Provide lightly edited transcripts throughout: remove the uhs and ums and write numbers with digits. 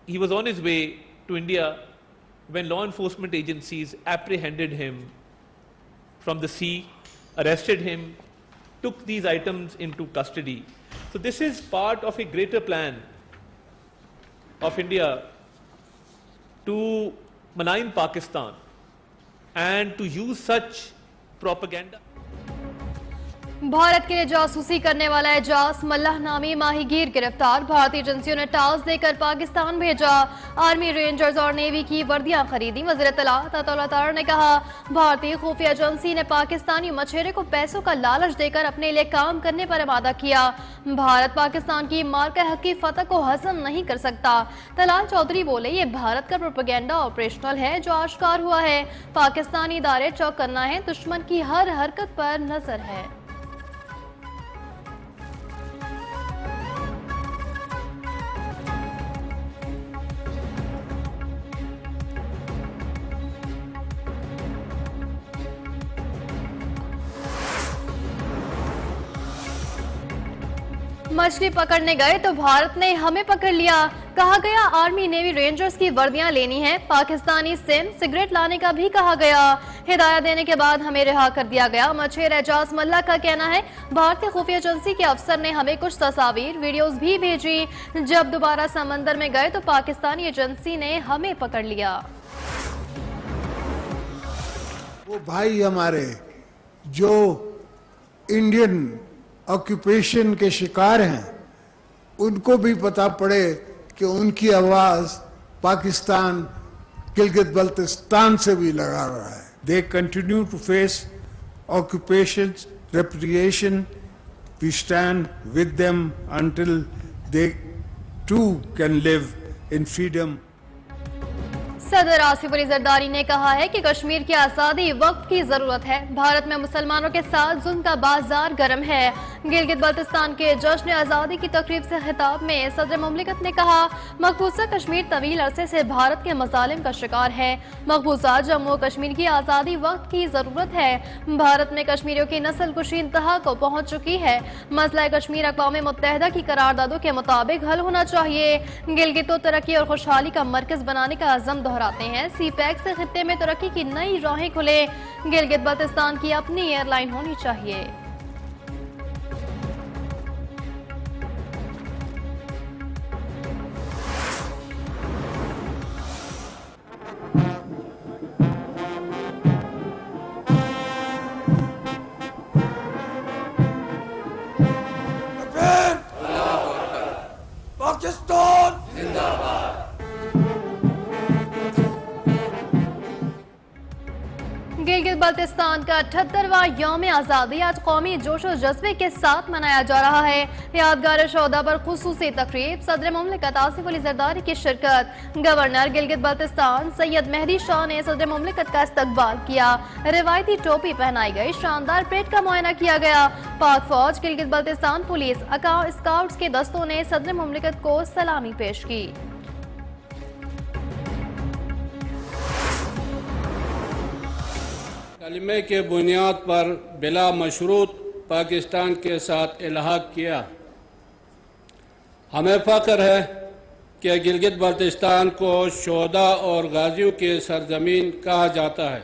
he was on his way to India when law enforcement agencies apprehended him from the sea, arrested him, took these items into custody. So this is part of a greater plan of India to malign Pakistan and to use such propaganda. Bharat के लिए जासूसी करने वाला एजाज मल्लाह नामी माहीगीर गिरफ्तार। भारतीय एजेंसियों ने टास्क देकर पाकिस्तान भेजा। आर्मी, रेंजर्स और नेवी की वर्दियां खरीदी। वज़ीर इत्तलात अताउल्लाह तार ने कहा, भारतीय खुफिया एजेंसी ने पाकिस्तानी मछेरे को पैसों का लालच देकर अपने लिए काम करने पर आमादा किया। भारत पाकिस्तान की मार्का हक की फतह को हजम नहीं कर सकता। तलाल चौधरी बोले, ये भारत का प्रोपेगेंडा ऑपरेशनल है जो आश्कार हुआ है। पाकिस्तानी इदारे चौकन्ना है, दुश्मन की हर हरकत पर नजर है। मछली पकड़ने गए तो भारत ने हमें पकड़ लिया। कहा गया आर्मी, नेवी, रेंजर्स की वर्दियां लेनी है। पाकिस्तानी सिम, सिगरेट लाने का भी कहा गया। हिदायत देने के बाद हमें रिहा कर दिया गया। मछेर एजाज मल्ला का कहना है, भारतीय खुफिया एजेंसी के अफसर ने हमें कुछ तस्वीर, वीडियोस भी भेजी। जब दोबारा समंदर में गए तो पाकिस्तानी एजेंसी ने हमें पकड़ लिया। वो भाई हमारे जो इंडियन ऑक्यूपेशन के शिकार हैं, उनको भी पता पड़े कि उनकी आवाज पाकिस्तान, गिलगित बल्तिस्तान से भी लगा रहा है। They continue to face occupation, reparation. We stand with them until they too can live in freedom. सदर आसिफ अली जरदारी ने कहा है कि कश्मीर की आज़ादी वक्त की जरूरत है। भारत में मुसलमानों के साथ जुल्म का बाजार गर्म है। गिलगित बल्तिस्तान के जश्न आज़ादी की तकरीब से खिताब में सदर मुमलिकत ने कहा, मकबूजा कश्मीर तवील अरसे से भारत के मजालिम का शिकार है। मकबूजा जम्मू और कश्मीर की आज़ादी वक्त की जरूरत है। भारत में कश्मीरियों की नस्ल कुशी इंतहा को पहुंच चुकी है। मसला कश्मीर अक़वाम मुत्तहिदा की करारदादों के मुताबिक हल होना चाहिए। गिलगित को तरक्की और खुशहाली का मरकज बनाने का अज़म दोहराते हैं। सीपैक से खित्ते में तरक्की की नई राहें खुले। गिलगित बल्तिस्तान की अपनी एयरलाइन होनी चाहिए। पाकिस्तान जिंदाबाद। गिलगित बल्तिस्तान का 78वां यौम आज़ादी आज कौमी जोश और जज्बे के साथ मनाया जा रहा है। यादगार शोदा पर खुसूसी तकरीब, सदर मुमलिकत आसिफ अली जरदारी की शिरकत। गवर्नर गिलगित बल्तिस्तान सैयद मेहदी शाह ने सदर मुमलिकत का इस्तकबाल किया। रिवायती टोपी पहनाई गई। शानदार परेड का मुआयना किया गया। पाक फौज, गिलगित बल्तिस्तान पुलिस, स्काउट्स के दस्तों ने सदर मुमलिकत को सलामी पेश की। कलमे के बुनियाद पर बिला मशरूत पाकिस्तान के साथ इल्हाक किया। हमें फ़ख्र है कि गिलगित बल्तिस्तान को शोहदा और गाजियों की सरजमीन कहा जाता है।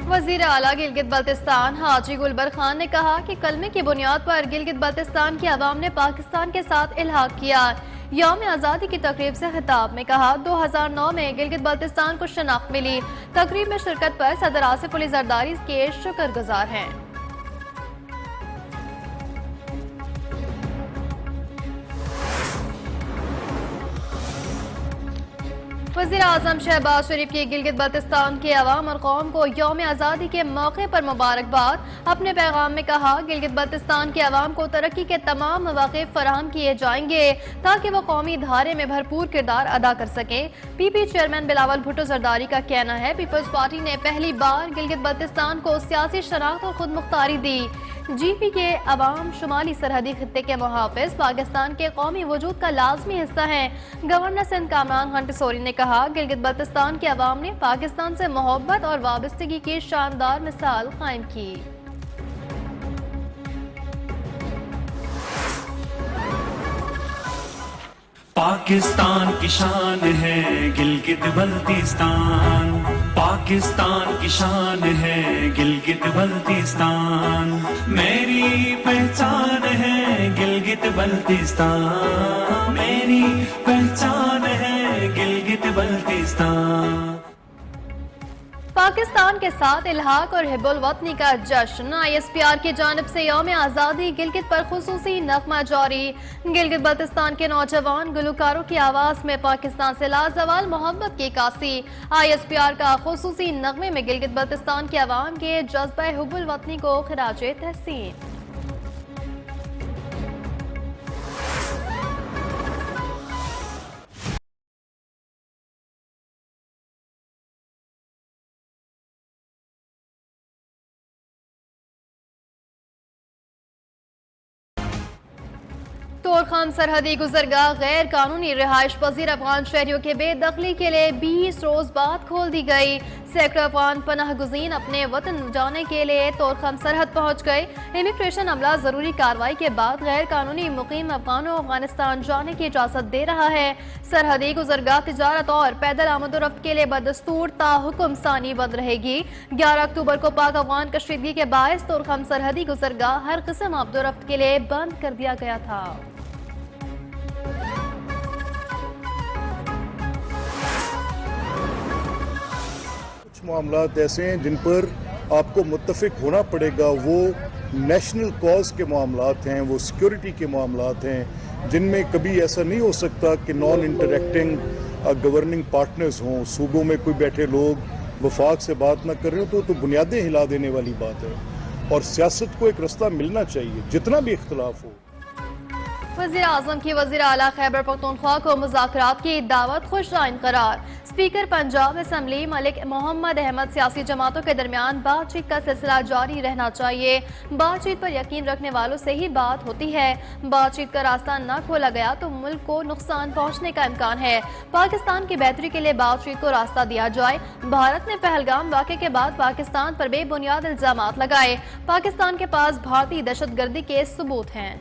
वज़ीर आला गिलगित बल्तिस्तान हाजी गुलबर खान ने कहा कि कलमे की बुनियाद पर गिलगित बल्तिस्तान की आवाम ने पाकिस्तान के साथ इल्हाक किया। यौम आज़ादी की तकरीब से खिताब में कहा, 2009 में गिलगित बल्तिस्तान को शनाख्त मिली। तकरीब में शिरकत पर सदर आसिफ अली जरदारी के शुक्रगुजार हैं। वज़ीर आज़म शहबाज शरीफ की गिलगित बल्तिस्तान के अवाम और कौम को यौम आज़ादी के मौके पर मुबारकबाद। अपने पैगाम में कहा, गिलगित बल्तिस्तान के अवाम को तरक्की के तमाम मौके फराहम किए जाएंगे ताकि वो कौमी धारे में भरपूर किरदार अदा कर सकें। पीपी चेयरमैन बिलावल भुट्टो जरदारी का कहना है, पीपल्स पार्टी ने पहली बार गिलगित बल्तिस्तान को सियासी शनाख्त और खुद मुख्तारी दी। जीपी के अवाम शुमाली सरहदी खित्ते के मुहाफिज पाकिस्तान के कौमी वजूद का लाजमी हिस्सा हैं। गवर्नर सिंध कामरान खान टिसोरी ने कहा, गिलगित बल्तिस्तान के अवाम ने पाकिस्तान से मोहब्बत और वाबस्तगी की शानदार मिसाल कायम की। पाकिस्तान की शान है गिलगित बल्तिस्तान, पाकिस्तान की शान है गिलगित बल्तिस्तान, मेरी पहचान है गिलगित बल्तिस्तान, मेरी पहचान है गिलगित बल्तिस्तान। पाकिस्तान के साथ इल्हाक और हिब्बुल वतनी का जश्न। ISPR की जानिब से यौम आज़ादी गिलगित पर खुसूसी नगमा जारी। गिलगित बल्तिस्तान के नौजवान गुलकारों की आवाज़ में पाकिस्तान से लाजवाल मोहब्बत की कासी। ISPR का खुसूसी नगमे में गिलगित बल्तिस्तान के अवाम के जज्बा हिब्बुल वतनी को खिराजे तहसीन। तोरखाम सरहदी गुजरगाह गैर कानूनी रिहाइश पजीर अफगान शहरियों के बेदखली के लिए 20 रोज बाद खोल दी गई। सैकड़ों अफगान पनाह गुज़ीन अपने वतन जाने के लिए तोरखाम सरहद पहुंच गए। इमिग्रेशन अमला जरूरी कार्रवाई के बाद गैर कानूनी मुकीम अफगानों अफगानिस्तान जाने की इजाजत दे रहा है। सरहदी गुजरगाह तिजारत और पैदल आमदोरफ्त के लिए बदस्तूर ताहुकुम सानी बंद रहेगी। 11 अक्टूबर को पाक अफगान कशीदगी के बायस तोरखाम सरहदी गुजरगाह हर किस्म आमदोरफ्त के लिए बंद कर दिया गया था। मामलात ऐसे हैं जिन पर आपको मुत्तफिक होना पड़ेगा। वो नेशनल कॉज के मामलात हैं, वो सिक्योरिटी के मामलात हैं, जिनमें कभी ऐसा नहीं हो सकता कि नॉन इंटरेक्टिंग गवर्निंग पार्टनर्स हों। सूबों में कोई बैठे लोग वफाक से बात ना कर रहे हो तो बुनियादें हिला देने वाली बात है। और सियासत को एक रास्ता मिलना चाहिए, जितना भी इख्तलाफ हो। वज़ीर आज़म की वज़ीर आला खैबर पख्तूनख्वा को मुज़ाकरात की दावत खुशराइन करार। स्पीकर पंजाब असम्बली मलिक मोहम्मद अहमद सियासी जमातों के दरमियान बातचीत का सिलसिला जारी रहना चाहिए। बातचीत पर यकीन रखने वालों से ही बात होती है। बातचीत का रास्ता न खोला गया तो मुल्क को नुकसान पहुँचने का इम्कान है। पाकिस्तान की बेहतरी के लिए बातचीत को रास्ता दिया जाए। भारत ने पहलगाम वाक़े के बाद पाकिस्तान पर बेबुनियाद इल्जामात लगाए। पाकिस्तान के पास भारतीय दहशतगर्दी के सबूत हैं।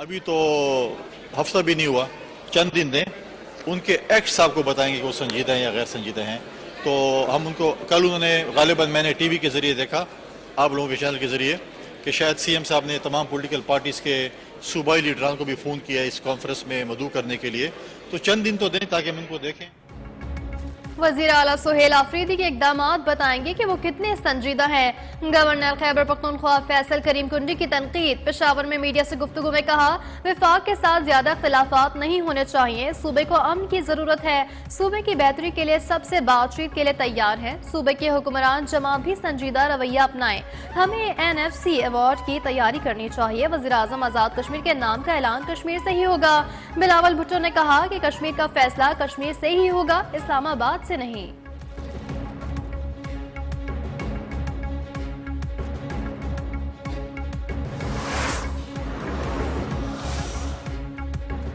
अभी तो हफ्ता भी नहीं हुआ, चंद दिन दें, उनके एक्ट्स आपको बताएंगे कि वो संजीदा हैं या गैर संजीदा हैं। तो हम उनको कल उन्होंने गालिबन मैंने टीवी के जरिए देखा, आप लोगों के चैनल के जरिए, कि शायद सीएम साहब ने तमाम पॉलिटिकल पार्टीज़ के सूबाई लीडरान को भी फ़ोन किया इस कॉन्फ्रेंस में मदऊ करने के लिए। तो चंद दिन तो दें ताकि हम इनको देखें। वज़ीर आला सुहेल आफरीदी के इक़दामात बताएंगे कि वो कितने संजीदा हैं। गवर्नर खैबर पख्तूनख्वा फैसल करीम कुंडी की तनकीद। पेशावर में मीडिया से गुफ्तगू में कहा, विफाक के साथ ज्यादा इख्तिलाफात नहीं होने चाहिए। सूबे को अमन की जरूरत है। सूबे की बेहतरी के लिए सबसे बातचीत के लिए तैयार है। सूबे के हुक्मरान जमा भी संजीदा रवैया अपनाएं। हमें NFC अवार्ड की तैयारी करनी चाहिए। वज़ीर आज़म आज़ाद कश्मीर के नाम का ऐलान कश्मीर से ही होगा। बिलावल भुट्टो ने कहा कि कश्मीर का फैसला कश्मीर से ही होगा, इस्लामाबाद से नहीं।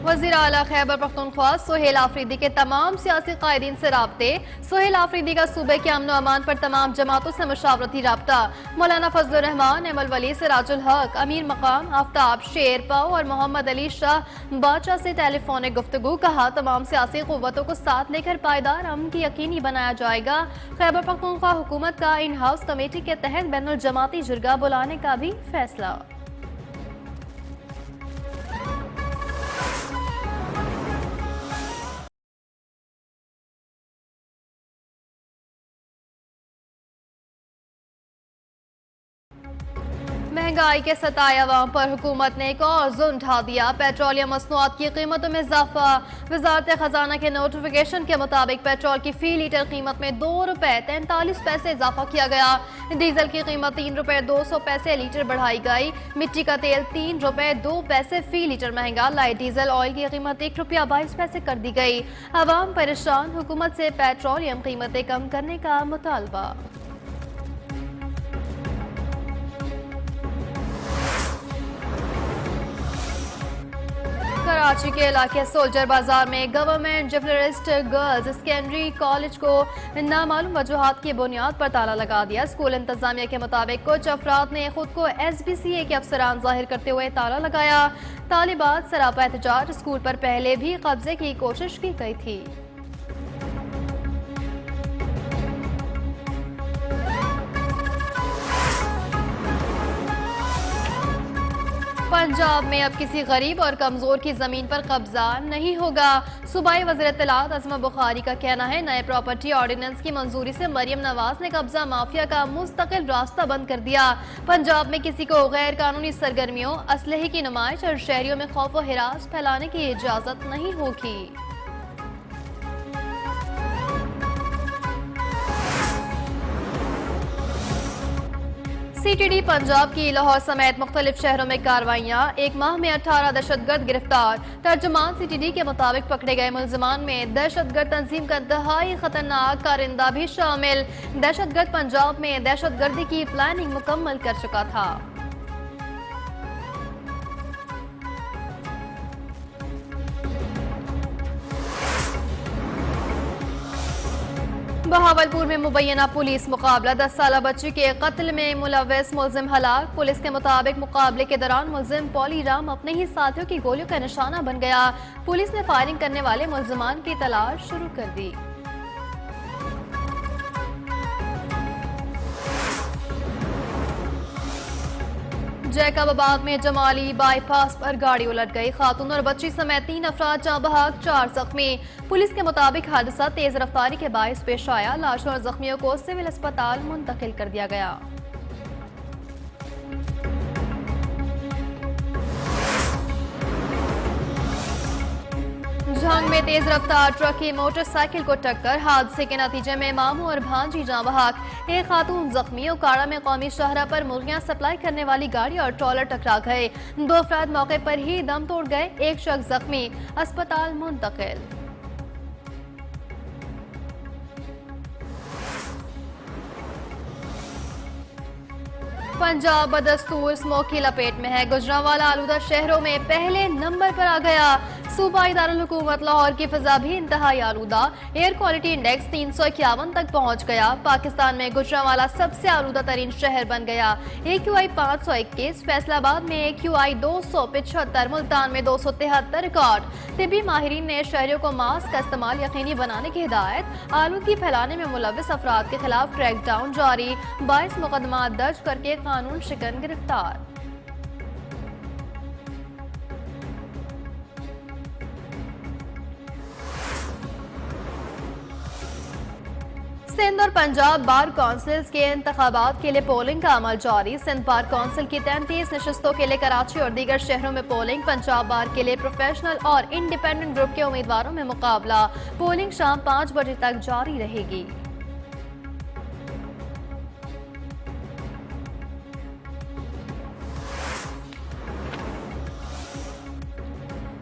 वज़ीर आला खैबर पख्तूनख्वा सुहेल आफरीदी के तमाम सियासी कायदीन से राब्ते। सुहेल आफरीदी का सूबे के अमन अमान पर तमाम जमातों से मुशावरती राब्ता। मौलाना फजलुर रहमान, एमल वली, सिराजुल हक, अमीर मकाम, आफ्ताब शेरपा और मोहम्मद अली शाह बादशाह से टेलीफोनिक गुफ्तगू। कहा, तमाम सियासी क़ुव्वतों को साथ लेकर पायदार अमन की यकीनी बनाया जाएगा। खैबर पख्तूनख्वा हुकूमत का इन हाउस कमेटी के तहत बैनुल जमाती जुर्गा बुलाने का भी फैसला। महंगाई के सताए अवाम पर हुकूमत ने एक और जुल्म ढा दिया। पेट्रोलियम मसनूआत की कीमतों में इजाफा। वजारत खजाना के नोटिफिकेशन के मुताबिक पेट्रोल की फी लीटर कीमत में ₹2.43 इजाफा किया गया। डीजल की कीमत ₹3.200 लीटर बढ़ाई गई। मिट्टी का तेल ₹3.02 फी लीटर महंगा। लाइट डीजल ऑयल की कीमत ₹1.22 कर दी गई। अवाम परेशान, हुकूमत से पेट्रोलियम कीमतें कम करने का मुतालबा। कराची के इलाके सोल्जर बाजार में गवर्नमेंट जिवलरिस्ट गर्ल्स सेकेंडरी कॉलेज को नामालूम वजूहात की बुनियाद पर ताला लगा दिया। स्कूल इंतजामिया के मुताबिक कुछ अफराद ने खुद को SBCA के अफसरान जाहिर करते हुए ताला लगाया। तालिबात सरापा एहतजाज, स्कूल पर पहले भी कब्जे की कोशिश की गई थी। पंजाब में अब किसी गरीब और कमजोर की जमीन पर कब्जा नहीं होगा। सूबाई वज़ीर इत्तलात अज़मा बुखारी का कहना है, नए प्रॉपर्टी ऑर्डिनेंस की मंजूरी से मरियम नवाज ने कब्जा माफिया का मुस्तकिल रास्ता बंद कर दिया। पंजाब में किसी को गैर कानूनी सरगर्मियों, असलहे की नुमाइश और शहरियों में खौफ व हिरास फैलाने की इजाजत नहीं होगी। CTD पंजाब की लाहौर समेत मुख्तलिफ शहरों में कार्रवाइयाँ, एक माह में 18 दहशतगर्द गिरफ्तार। तर्जुमान CTD के मुताबिक पकड़े गए मुल्जिमान में दहशतगर्द तंजीम का इंतहाई खतरनाक कारिंदा भी शामिल। दहशतगर्द पंजाब में दहशतगर्दी की प्लानिंग मुकम्मल कर चुका था। बहावलपुर में मुबैना पुलिस मुकाबला, 10 साल बच्ची के कत्ल में मुलव्वस मुलजिम हलाक। पुलिस के मुताबिक मुकाबले के दौरान मुलजिम पॉली राम अपने ही साथियों की गोलियों का निशाना बन गया। पुलिस ने फायरिंग करने वाले मुलजिमान की तलाश शुरू कर दी। जैकबाबाद में जमाली बाईपास पर गाड़ी उलट गई, खातून और बच्ची समेत 3 अफराद जाँ बहक, 4 जख्मी। पुलिस के मुताबिक हादसा तेज रफ्तारी के बायस पेश आया। लाशों और जख्मियों को सिविल अस्पताल मुंतकिल कर दिया गया। झंग में तेज रफ्तार ट्रक की मोटरसाइकिल को टक्कर, हादसे के नतीजे में मामू और भांजी जाँ बहक, एक खातून जख्मी। काड़ा में कौमी शाहरा पर मुर्गियां सप्लाई करने वाली गाड़ी और ट्रॉलर टकरा गए, 2 अफराद मौके पर ही दम तोड़ गए, एक शख्स जख्मी, अस्पताल मुंतकिल। पंजाब बदस्तूर स्मोक की लपेट में है। गुजरांवाला आलूदा शहरों में पहले नंबर पर आ गया। सूबाई दारुल हुकूमत लाहौर की फिजा भी इंतहाई आलूदा, एयर क्वालिटी इंडेक्स 351 तक पहुंच गया। पाकिस्तान में गुजरांवाला सबसे आलूदा तरीन शहर बन गया। AQI 521, फैसलाबाद में AQI 275, मुल्तान में 273 रिकॉर्ड। तिब्बी माहिरीन ने शहरियों को मास्क का इस्तेमाल यकीनी बनाने की हिदायत। आलूदगी फैलाने में मुलव्विस अफराद के खिलाफ क्रैकडाउन जारी, 22 मुकदमा दर्ज करके कानून शिकन गिरफ्तार। सिंध और पंजाब बार काउंसिल्स के इंतखाबात के लिए पोलिंग का अमल जारी। सिंध बार काउंसिल की 33 नशस्तों के लिए कराची और दीगर शहरों में पोलिंग। पंजाब बार के लिए प्रोफेशनल और इंडिपेंडेंट ग्रुप के उम्मीदवारों में मुकाबला। पोलिंग शाम 5 बजे तक जारी रहेगी।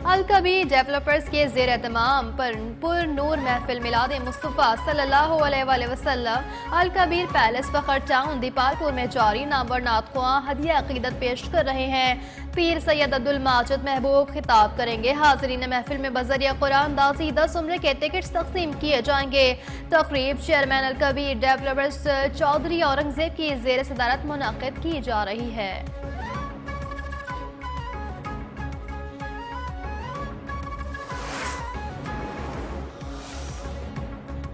अल-कबीर डेवलपर्स के ज़ेर एहतमाम पर पुरनूर महफिल मिलाद मुस्तफ़ा सल्लल्लाहु अलैहि वसल्लम अल-कबीर पैलेस फखर टाउन दीपालपुर में जारी। नामवर नातख़्वां हदिया अक़ीदत पेश कर रहे हैं। पीर सैयद अब्दुल माजिद महबूब खिताब करेंगे। हाज़रीन महफिल में बज़रिया कुरान दाज़ी 10 उम्रे के टिकट्स तक़सीम किए जाएंगे। तक़रीब चेयरमैन अल-कबीर डेवलपर्स चौधरी औरंगज़ेब की ज़ेर सदारत मुनक़िद की जा रही है।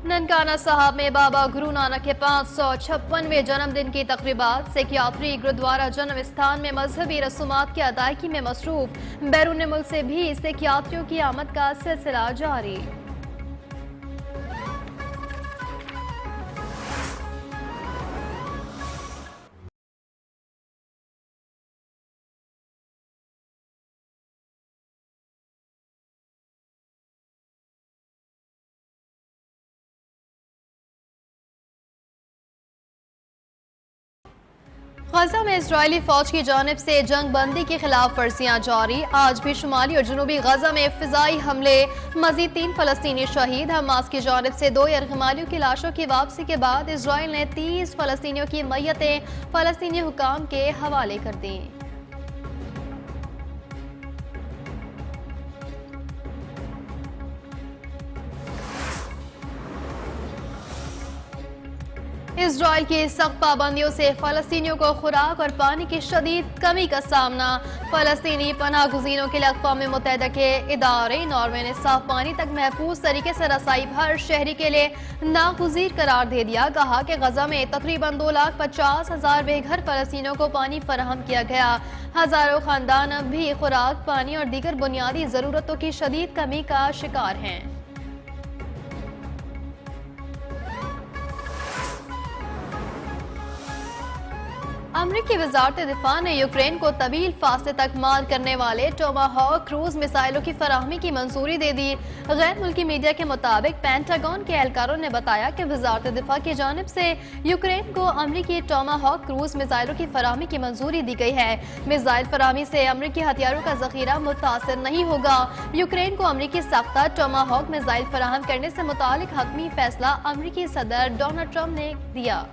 ननकाना साहब में बाबा गुरु नानक के 556वें जन्मदिन की तक़रीबात। सेक्यात्री गुरुद्वारा जन्म स्थान में मजहबी रसूमात की अदायगी में मसरूफ। बैरून मुल्क से भी सेक्यात्रियों की आमद का सिलसिला जारी। गजा में इजरायली फौज की जानिब से जंग बंदी की खिलाफ वर्जियां जारी। आज भी शुमाली और जनूबी गजा में फिजाई हमले, मजीद 3 फलस्तीनी शहीद। हमास की जानिब से 2 यरगमालियों की लाशों की वापसी के बाद इजराइल ने 30 फलस्तीनियों की मैयतें फलस्तीनी हुकाम के हवाले कर दी। इजराइल की सख्त पाबंदियों से फलस्तीनियों को खुराक और पानी की शदीद कमी का सामना। फलस्तीनी पनाह गुज़ीरों के लिए अक़वाम मुत्तहिदा के इदारे नॉर्वे ने साफ पानी तक महफूज तरीके से रसाई हर शहरी के लिए नागुज़ीर करार दे दिया। कहा कि गजा में तकरीबन 2,50,000 बेघर फलस्तीनियों को पानी फराहम किया गया। हजारों खानदान अब भी खुराक, पानी और दीगर बुनियादी ज़रूरतों की शदीद कमी का शिकार हैं। अमरीकी वजारत दिफा ने यूक्रेन को तवील फासले तक मार करने वाले टोमाहॉक क्रूज मिसाइलों की फराहमी की मंजूरी दे दी। गैर मुल्की मीडिया के मुताबिक पेंटागन के एहलकारों ने बताया कि वजारत दिफा की जानिब से यूक्रेन को अमरीकी टोमाहॉक क्रूज मिसाइलों की फराहमी की मंजूरी दी गई है। मिसाइल फराहमी से अमरीकी हथियारों का जखीरा मुतासर नहीं होगा। यूक्रेन को अमरीकी साख्ता टोमाहॉक मिसाइल फराहम करने से मुतालिक हतमी फैसला अमरीकी सदर डोनाल्ड ट्रंप ने दिया।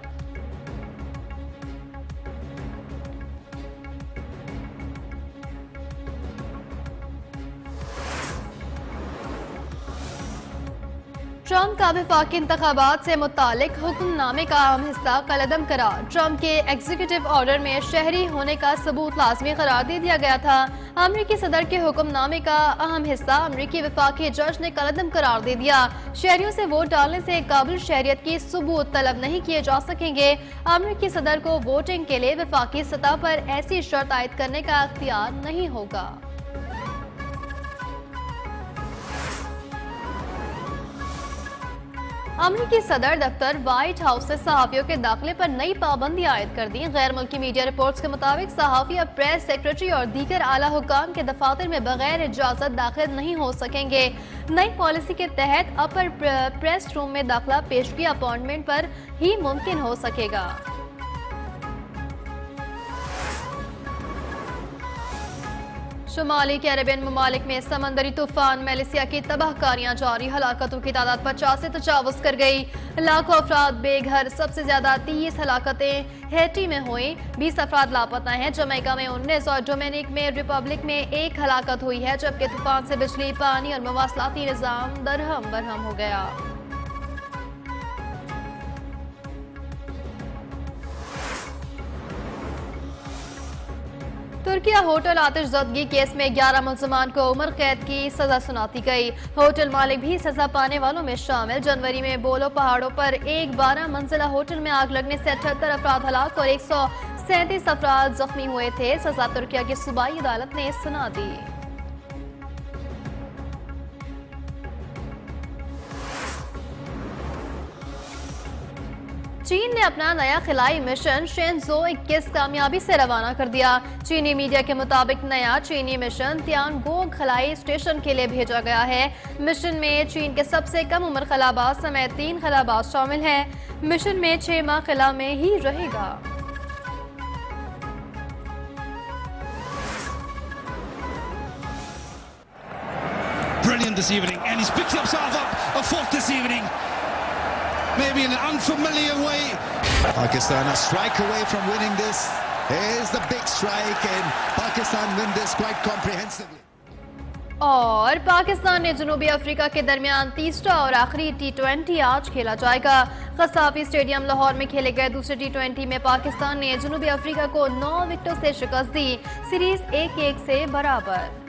ट्रंप का वफाकी इंतखाबात से मुतालिक हुक्मनामे का अहम हिस्सा कलअदम करार। ट्रंप के एग्जीक्यूटिव ऑर्डर में शहरी होने का सबूत लाजमी करार दे दिया गया था। अमरीकी सदर के हुक्मनामे का अहम हिस्सा अमरीकी वफाकी जज ने कलअदम करार दे दिया। शहरियों से वोट डालने से काबिल शहरियत की सबूत तलब नहीं किए जा सकेंगे। अमरीकी सदर को वोटिंग के लिए वफाकी सतह पर ऐसी शर्त आयद करने का अख्तियार नहीं होगा। अमरीकी सदर दफ्तर व्हाइट हाउस से सहाफियों के दाखिले पर नई पाबंदी आयद कर दी। गैर मुल्की मीडिया रिपोर्ट्स के मुताबिक सहाफी अब प्रेस सेक्रेटरी और दीगर आला हुक्काम के दफातर में बगैर इजाजत दाखिल नहीं हो सकेंगे। नई पॉलिसी के तहत अपर प्रेस रूम में दाखिला पेशगी अपॉइंटमेंट पर ही मुमकिन हो सकेगा। शुमाली कैरेबियन ममालिक में समंदरी तूफान मेलिसिया की तबाहकारियां जारी। हलाकतों की तादाद 50 से तजावुज कर गई। लाखों अफराद बेघर। सबसे ज्यादा 30 हलाकतें हैटी में हुई। 20 अफराद लापता हैं। जमैका में 19 और डोमिनिक में रिपब्लिक में 1 हलाकत हुई है, जबकि तूफान से बिजली, पानी और मवासलाती निजाम दरहम बरहम हो गया। तुर्किया होटल आतिशज़दगी केस में 11 मुल्ज़मान को उम्र कैद की सजा सुनाती गई। होटल मालिक भी सजा पाने वालों में शामिल। जनवरी में बोलो पहाड़ों पर एक 12 मंजिला होटल में आग लगने से 78 अफराद हलाक और 137 अफराद जख्मी हुए थे। सजा तुर्किया की सूबाई अदालत ने सुना दी। चीन ने अपना नया खिलाई मिशन शेनज़ो 21 कामयाबी से रवाना कर दिया। चीनी मीडिया के मुताबिक नया चीनी मिशन तियानगोंग खलाई स्टेशन के लिए भेजा गया है। मिशन में चीन के सबसे कम उम्र खलाबाज समेत 3 खलाबाज शामिल हैं। मिशन में 6 माह खला में ही रहेगा। Brilliant this evening, and he's picked himself up a fourth this evening. Maybe in an unfamiliar way. Pakistan a strike away from winning this. Here's the big strike and Pakistan win this quite comprehensively. और पाकिस्तान ने जनूबी Africa के दरमियान तीसरा और आखिरी T20 आज खेला जाएगा। खसाफी स्टेडियम लाहौर में खेले गए दूसरे T20 में पाकिस्तान ने जनूबी अफ्रीका को 9 विकेटों से शिकस्त दी। सीरीज 1-1 से बराबर।